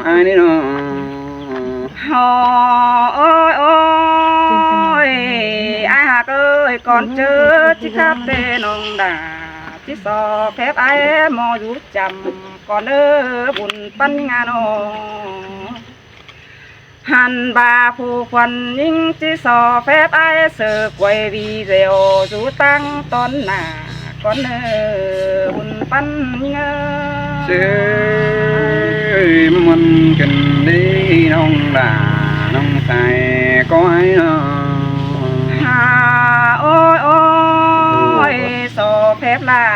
ai đấy nó โอ้ยโอ้ยไอ้หักเอ้ยก่อนเจอที่คาเฟ่นองดาที่สอบแพบไอ้มออยู่จำก่อนเด้อบุญปัญญาโนหันบาผู้ควันยิ่งที่สอบแพบไอ้เสือกวยวีเดียวอยู่ตั้งต้นหน้าก่อนเด้อบุญปัญญา chơi mình cần đi nông đà nông xài có ai nó โอ้ยโอ้ยโซเพบล่า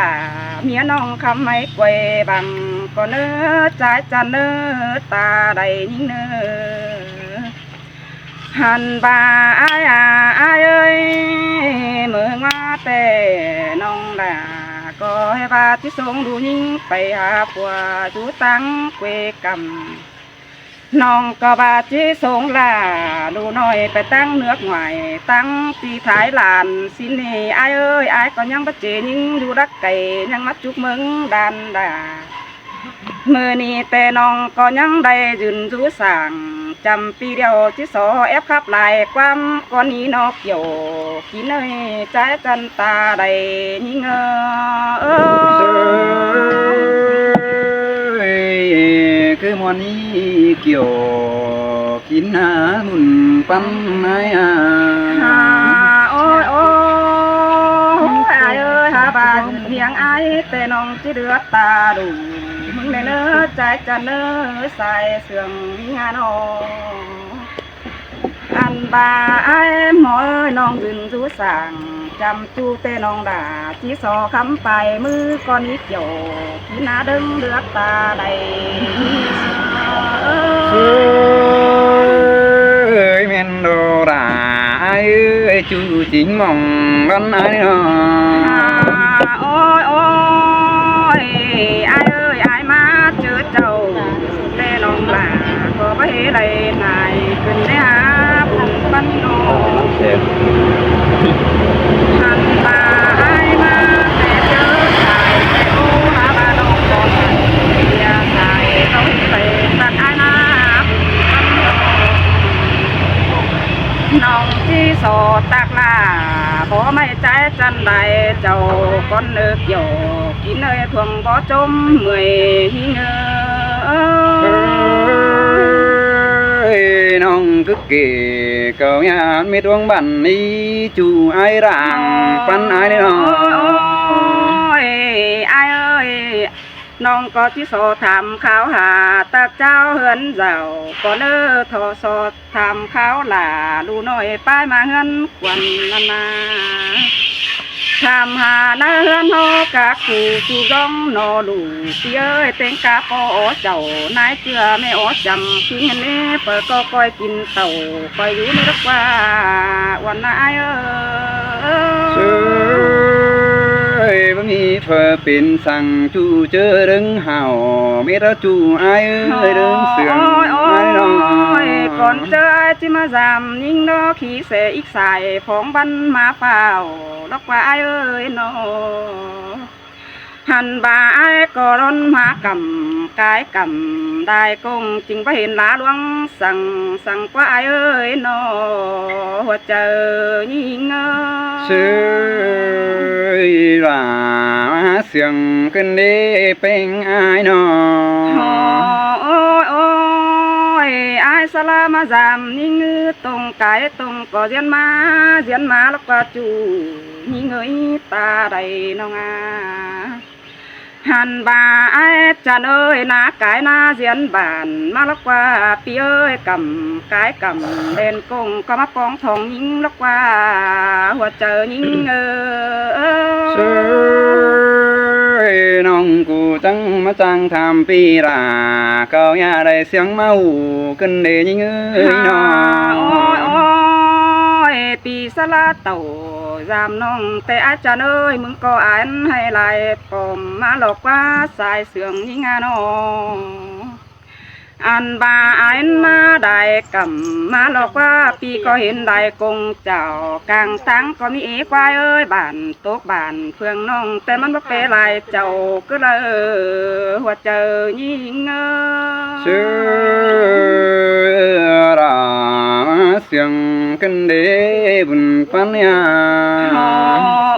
เมียน้องคำไม่กวยบังก็เนื้อใจจะเนื้อตาใดยิ่งเนื้อหันบาอายเอ้ยเมื่อมาแต่น้องด่าก็ให้บาที่ทรงดูยิ่งไปหาผัวจูตั้งเกวกำน้องก็บาที่ทรงลาดูหน่อยไปตั้งเนื้อหวายตั้งตีท้ายหลานสินี่อายเอ้ยอายก็ยังบัดเจยิ่งดูรักไก่ยังมัดจุกมึงดันด่ามือนี้แต่น้องก็ยังได้ยืนจูสั่งจำปีเดียวที่สอแอบขับลายความก้อนนี้นอกเกี่ยวกินเอ้ยใจจันตาใดยิ่งcứ món ý kiểu kín mùn băm ai โอ้ยโอ้ยอายเอ้ยหาบาเพียงอายแต่น้องที่เดือดตาดูมึงในเนื้อใจจะเนื้อใส่เสื่องงานออันบาไอ้หมอน้องยืนจูสั่งจำจูเตน้องด่าที่สอคำไปมือก้อนนี้เกี่ยวที่นาดึงเดือดตาใดơi men đồ đà ai ơi chú chính mong đón ai nó โอ้ยโอ้ยไอ้เอ้ยไอ้มาเจอเจ้าแต่น้องด่าก็ไม่เห็นไรนายขึ้นได้หาบุญปันโนหันตาไอ้มาแต่เจอชายแต่โอ้หาบ้านน้องก่อนเสียชายต้องเตะตัดไอ้นาบุญปันโนน้องที่โสดตักลาพอไม่ใจจันใดเจ้าก้อนเนื้อเกี่ยวกินเนื้อถ่วงบ่จมเมื่อยหิ้งnong cứ kể cầu nhà mệt uống bản đi chủ ai rạng pan ai đấy nó ไอ้เอ้ยน้องก็ที่โสถามข้าวหาตาเจ้าเฮือนเจ้าก็เนื้อทอสดถามข้าวหล่าดูหน่อยป้ายมาเฮือนกวนนาถามหาหน้าเฮือนโฮกะขู่จูร้องนอลูพี่เอ้ยเต็งกาปอเจ้านายเจือไม่อจำทิ้งเนี้เปิดก็คอยกินเต่าคอยอยู่ไม่รักว่าวันนายơi bấm mi phở pin sang chu chớ đứng hào biết đó chu ai ơi đứng sườn ai đó ก่อนเจอไอ้ที่มาจำยิ่งดอกขี้เสอีกสายของบ้านมาเปล่าดอกว่าไอ้เอ้ยนอหันบาไอ้ก็ร้อนมากำกายกำได้กงจึงไปเห็นลาหลวงสั่งว่าไอ้เอ้ยนอหัวเจอยิ่งchơi là sườn kinh đi bên ai nó โอ้ยไอ้สลามาจำยิ่งตรงกายตรงก็เรียนมาแล้วก็จูยิ่งเงยตาใดน้องหันบาไอ้จันเอ้ยนากายนาเสียนบานมาแล้วว่าปีเอ้ยกำกายกำเด่นกงก็มาปองทองยิ่งแล้วว่าหัวเจอยิ่งchơi nong cụ trắng má trăng tham pi ra cao nhà đây xiang mau kinh đề như ơi nó ปีสละเต่าจามน้องแต่อาจารย์เอ้ยมึงก็อ่านให้ลายปอมมาหลอกว่าสายเสื่องยิ่งน้องอันบาอ่านมาได้กำมาหลอกว่าปีก็เห็นได้กงเจ้ากลางทั้งก็มีควายเอ้ยบ้านตกบ้านเพื่องน้องแต่มันบ่เป็นลายเจ้าก็เลยหัวเจอยิ่ง chơi เง chơi อ nong cụ trắng má trăng tham pi ra cao nhà đây xiang mau kinh đề như ơi nó ปีสละเต่าจามน้องแต่อาจารย์เอ้ยมึงก็อ่านให้ลายปอมมาหลอกว่าสายเสื่องยิ่งน้องอันบาอ่านมาได้กำมาหลอกว่าปีก็เห็นได้กงเจ้ากลางทั้งก็มีควายเอ้ยบ้านตกบ้านเพื่องน้องแต่มันบ่เป็นลายเจ้าก็เลยหัวเจอยิ่ง chơi sương cân đế buồn pan ya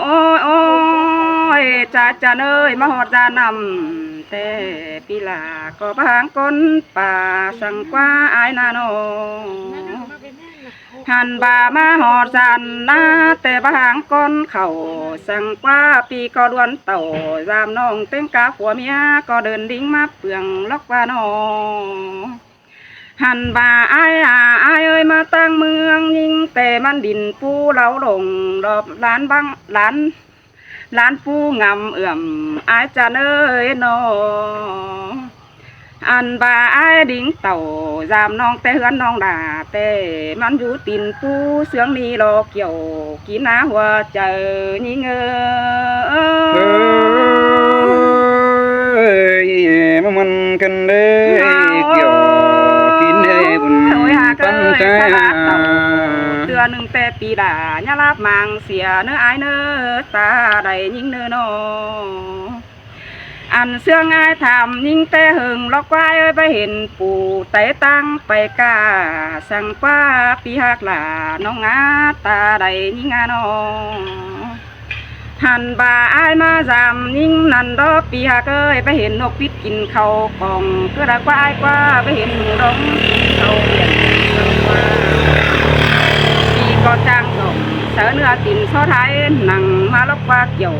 ôi ôi cha ơi mà họt ra nằm tê pi là có báng con bà sang qua ai na nôหันบ่ามาหอดสันนะแต่บางก้นเข่าสั่งว่าปีก็ดวนเต่ายามน้องเต้งกาผัวเมียก็เดินดิ้งมาเปลืองล็อกว่าน้องหันบ่าอายเอ้ยมาตั้งเมืองยิงแต่มันดินปูเราลงดอบล้านบังล้านปูงำเอื่อมอายจะเอ้ยน้องอันบ่าไอ้ดิ้งเต่ายามน้องแต่เฮือนน้องด่าแต่มันอยู่ตินปูเสืองนี้รอเกี่ยวกินน้าหัวเจอนี่เงมันกันเด้เกี่ยวกินให้บุญปันใจเตือนหนึ่งแต่ปีด่าญาลาบมังเสียเนื้อไอเนื้อตาใดยิ่งเนื้อน้ออันเสื้อง่ายทำยิ่งแต่หึงล็อกไว้ไปเห็นปู่ไต่ตั้งไปกาสั่งป้าปีหักหลาน้องงาตาใดยิ่งงาน้องหันบ่าอายมาจำยิ่งนันดอกปีหักเอ้ยไปเห็นนกพิษกินเขากองเพื่อรักว่าอายกว่าไปเห็นหนูร้องกินเขาเรียนสั่งว่าปีก็จ้างส่งเสือเนื้อติ่นซ้อท้ายนั่งมาล็อกว่าเกี่ยว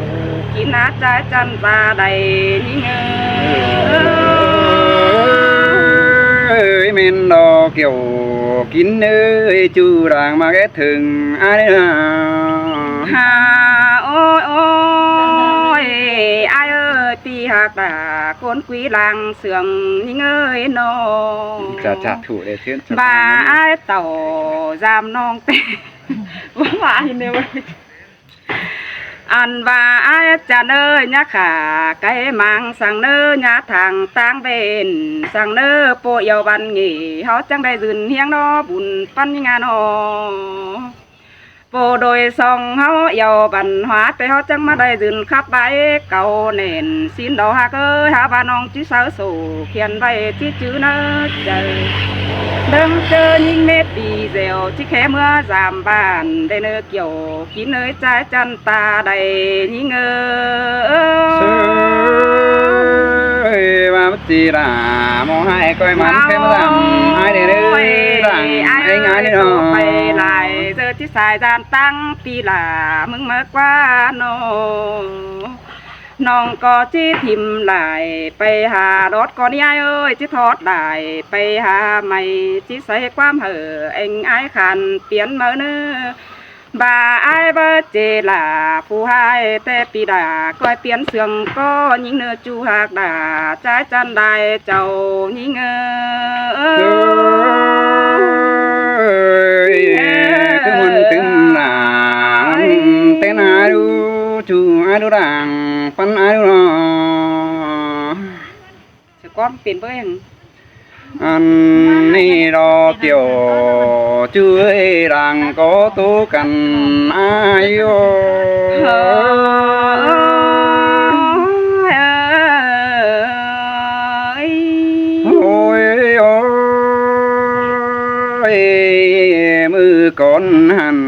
กินน้าใจจันตาใดนี่เงยเมนดอเกี่ยวกินเอ้ยจูรางมาแก่ถึงอะไรนะฮาโอ้ยโอ้ยอายเอ้ยปีหักตาคนกุยลางเสื่องนี่เงยน้องจะถูกเลยเชื่อบ่าอายเต่าจามน้องเต้ว่าเห็นเดียวอันว่าอาจะเนื้อญาขาไก่มังสั่งเนื้อญาทางต่างเบนสั่งเนื้อโปเยาบันงีเขาจังได้ยืนเฮียงนอบุญปันงานอโปโดยซองเขาเยาบันหัวแต่เขาจังมาได้ยืนขับใบเก่าเน่นสินดอกฮักเอ้ยหาบานองจีสาวสู่เขียนไว้ที่จื้อเนื้อใจเดิมเจอยิ่งเม็ดดีเซลที่แค่เมื่อสามบ้านได้เนื้อเกี่ยวกินเนื้อใจจันตาได้ยิ่งว่าจีรามองให้ก้อยมันแค่มาทำให้ได้เลยรังไอ้งานนี่เนาะไปลายเจอที่สายจานตั้งปีหลามึงมากว่าน้องน้องก็ที่ทิมหลายไปหารถก่อนยายเอ้ยที่ทอดหลายไปหาไม่ที่ใส่ความเห่อเอ็งไอ้ขันเปลี่ยนเมื่อเนื้อบ่าไอ้เบอเจล่าผู้ให้แต่ปีด่าก้อยเปลี่ยนเสื่องก็ยิงเนื้อจูหักด่าใจจันได้เจ้ายิงคือมันตึงหนาเต้นอาดูจูอาดูรังปันอาดูรอจะก้อนเปลี่ยนเพื่อนอันนี้รอเกี่ยวช่วยรังก็ตู้กันอายุโอ้ยโอ้ยมือก่อนหัน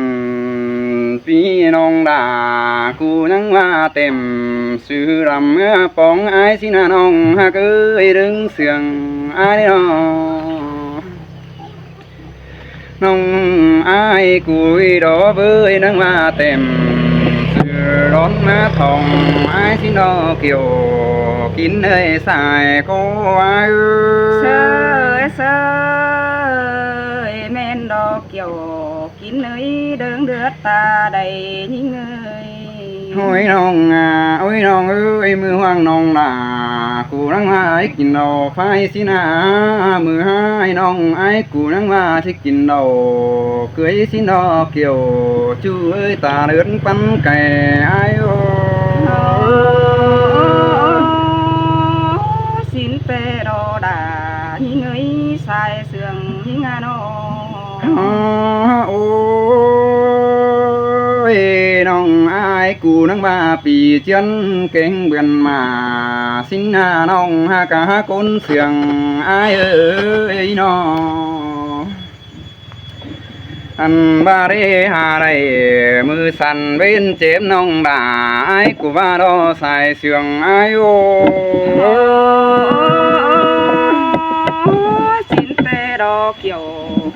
พี่น้องด่ากูนั่งว่าเต็มสื่อรำเมื่อปองไอ้สินาน้องหากเอ้ยดึงเสียงไอ้น้องไอ้กุยดอเบยนั่งว่าเต็มสื่อร้อนมาทองไอ้สินอเกี่ยวกินเอ้ยสายก็ไอ้เสยแม่นดอกเกี่ยวกินเอ้ยเดิงเดือดตาใดยิ่งเอ้ยโอ้ยน้องโอ้ยน้องเอ้ยมือว่างน้องด่ากูนั่งว่าไอ้กินเราไฟสินะมือให้น้องไอ้กูนั่งว่าที่กินเราเกยสินอเกี่ยวจูเอ้ยตาเลือดปั้นไก่ไอ้โอ้สินเปรอด่ายิ่งเอ้ยสายเสื่องยิ่งงานโอ้ยน้องไอ้กูนั่งมาปีเจียนเก่งเบือนมาสินหาน้องหากะคนเสียงไอ้เอ้ยน้อง อันบารีหาไรมือสั่นเว้นเจ็บน้องด่าไอ้กูว่ารอใส่เสียงไอ้โอ xin tê đò kiểu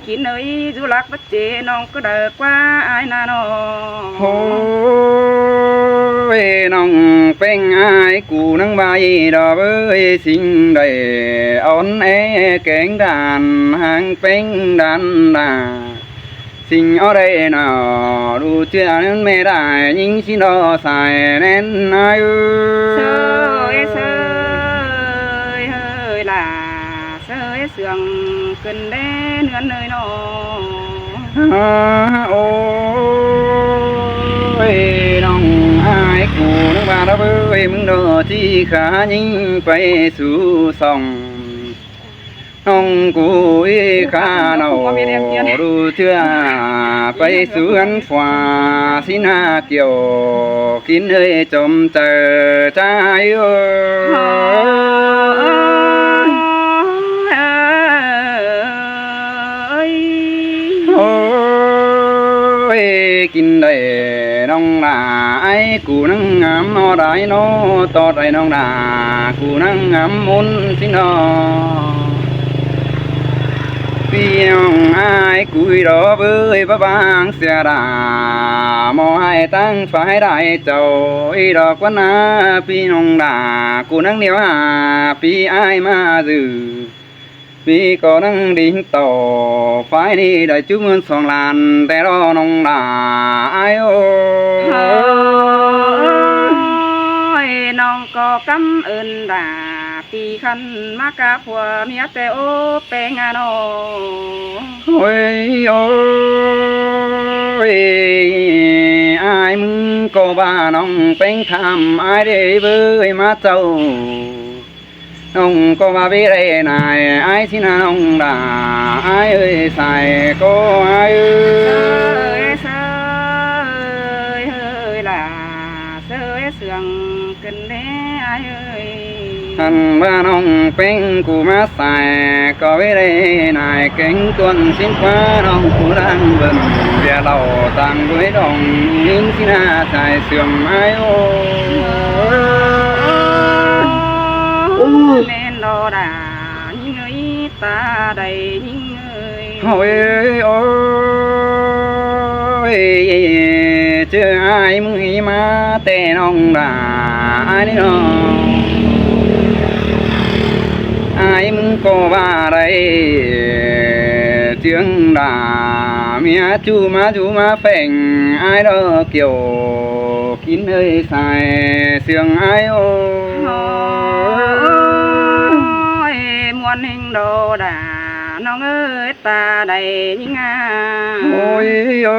kín nơi du lạc bất chế nong có đợi qua ai na nó โอ้ยน้องเป็นไอ้กูนั่งใบดอกเอ้ยสิ่งใดอ่อนแอแก่งดานหางเป็นดันดาสิ่งอะไรหนอรู้เชื่อนั้นไม่ได้ยิ่งสิรอใส่แน่นไอ้เอ้ sơi ย sơi hơi là sơi sườn cần đen ngân nơi nó โอ้ยน้องอายกูนึกว่าเราเอ้ยมึงโดนที่ขายิงไปสู่ส่องน้องกูอีขาเนารู้เชื่อไปสู่อันฝ่าสินาเกี่ยวกินเอ้ยจมเจอใจเอ้ย โอ้ยกินได้น้องด่าไอ้กูนั่งงามนอได้นอตอดได้น้องด่ากูนั่งงามมุนสินอพี่น้องไอ้กูรอเบื่อบ้าบางเสียดามอให้ตั้งฝ่ายได้เจ้าอีดอกวันนาพี่น้องด่ากูนั่งเหนียวหาพี่ไอ้มาซื่อพี่ก็นั่งดิ่งต่อฝ่ายนี้ได้จุ่มเงิน2 ล้านแต่รอน้องด่าไอ้โอ้ ôi nong có cắm ơn đà pi khăn má cá phùa mía tê ô pe ngà nô โอ้ยโอ้ยไอ้ายมึงก็บ้าน้องเป็นทำไอ้ายได้เบื่อมาเจ้าน้องก็ว่าไปได้นายไอ้ายที่น้องด่าไอ้ายเอ้ยใส่ก็ไอ้ายเอ้ย sơi sơi hơi là sơi sườn cần đế ai ơi ท่านว่าน้องเป็นกูมาใส่ก็ไปได้นายเก่งตวนสิ้นฟ้าน้องกูดังเบิ่นเบียเราต่างด้วยดองยิงที่หน้าใส่เสื่อมไอ้โอ้ nên đò đà những người ta đầy những người โอ้ยโอ้ยเจอไอ้มึงให้มาแต่น้องด่าไอ้นี่น้องไอ้มึงก็ว่าอะไรเจียงด่าเมียจูมาแฝงไอ้ดอกเกี่ยวกินเอ้ยใส่เสียงไอ้โอ้ ôi muôn hình đồ đà nó ơi ta đầy những à โอ้ยโอ้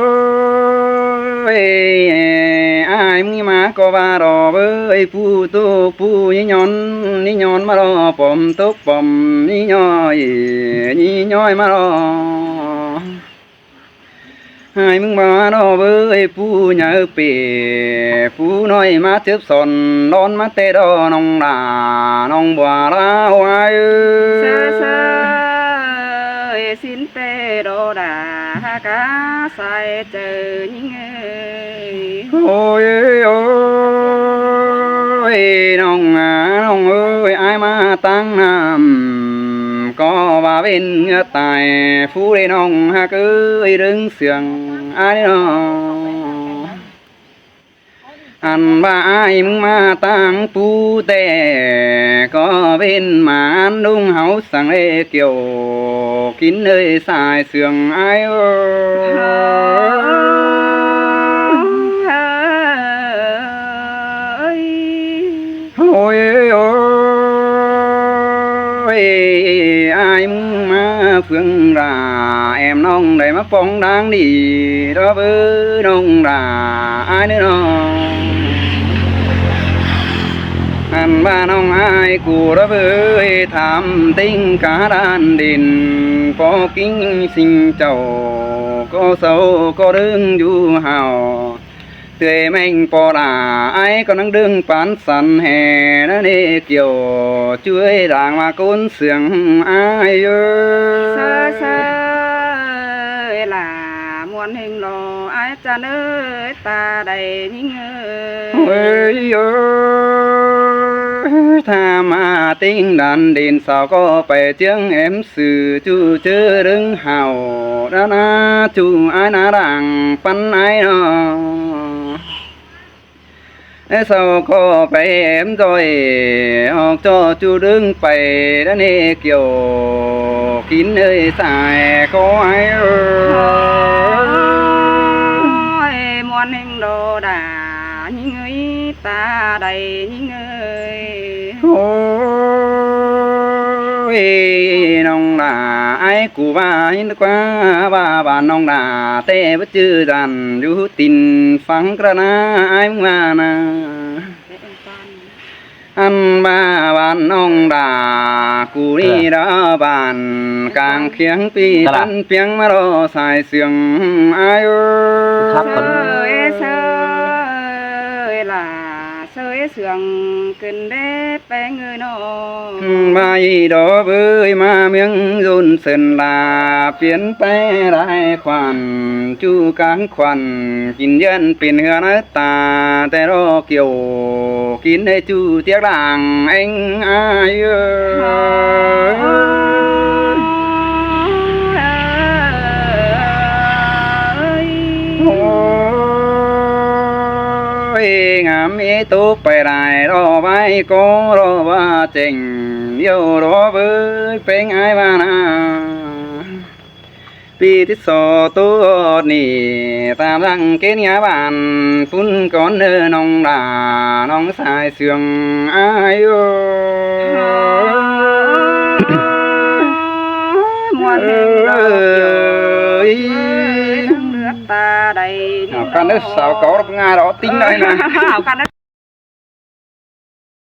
ยไอ้มึงมาก็ว่ารอเบ้ยผู้ตุกผู้ยี่ย้อนมารอปอมตุกปอมยี่ย้อยมารอไอ้มึงมารอเบ้ยผู้เหยาเปีผู้น้อยมาเจ็บสนนอนมาเตะดอน้องด่าน้องบัวลาวไอ้ sơ sơ xin tê đồ đà cá sai chờ những người โอ้ยโอ้ยน้องเอ้ยไอ้มาตั้งน้ำก็ว่าเป็นเงือตายผู้ใดน้องหากเอ้ยเรื่องเสียงไอ้น้องอันว่าไอ้มึงมาตั้งปูแต่ก็เป็นหมานดุงเฮาสั่งเลเกี่ยวกินเอ้ยสายเสียงไอ้เอ้ย โอ้ยโอ้ยไอ้มึงมาเฟื่องราแอมน้องได้มาป้องดังดีรอเบื้อน้องราไอ้เนื้อน้องอันว่าน้องไอ้กูรอเบื้อทำติ้งกาดานดินพอกิ้งสิ่งเจ้าก็เศร้าก็เรื่องอยู่เห่า tươi mình bỏ đà ai còn đang đứng bán sẵn hè nó đi kiểu chuối đàng mà côn sướng ai ơi sơ sơ là cha nơi ta đầy những ơi ơi tha mà tiếng đàn điện sao có phải tiếng em sự chú chớ đứng hào đã na chú ai na đàng phân ai nó sao có phải em rồi học cho chú đứng phải đã nê kiểu kín nơi xài có ai ơi muôn hình đồ đà những người ta đầy những người ôi nông là ai cụ ba hin quá ba nông là tê bất chư đàn du tin phăng ra na ai mà na ăn ba bàn nông đà cụ đi đó bàn càng khiêng pi tân phiếng mà đó xài xương ai ơi sơi là sơi sương kinh đế bé người nó mai đó với ma miếng run sần là phiến bé đại khoản chu cán khoản kín dân pin hứa nói taแต่đó kiểu kín để chu tiếc đàng anh ai ngắm ý tú bè đài đó vai có đó ba trình yêu đó với phênh ai ba na vì thích so tú nì ta răng kết nhà bàn phun con nơ nông đà nông xài sương ai ta đầy con nước sao có được ngay đó tính đây nè con nước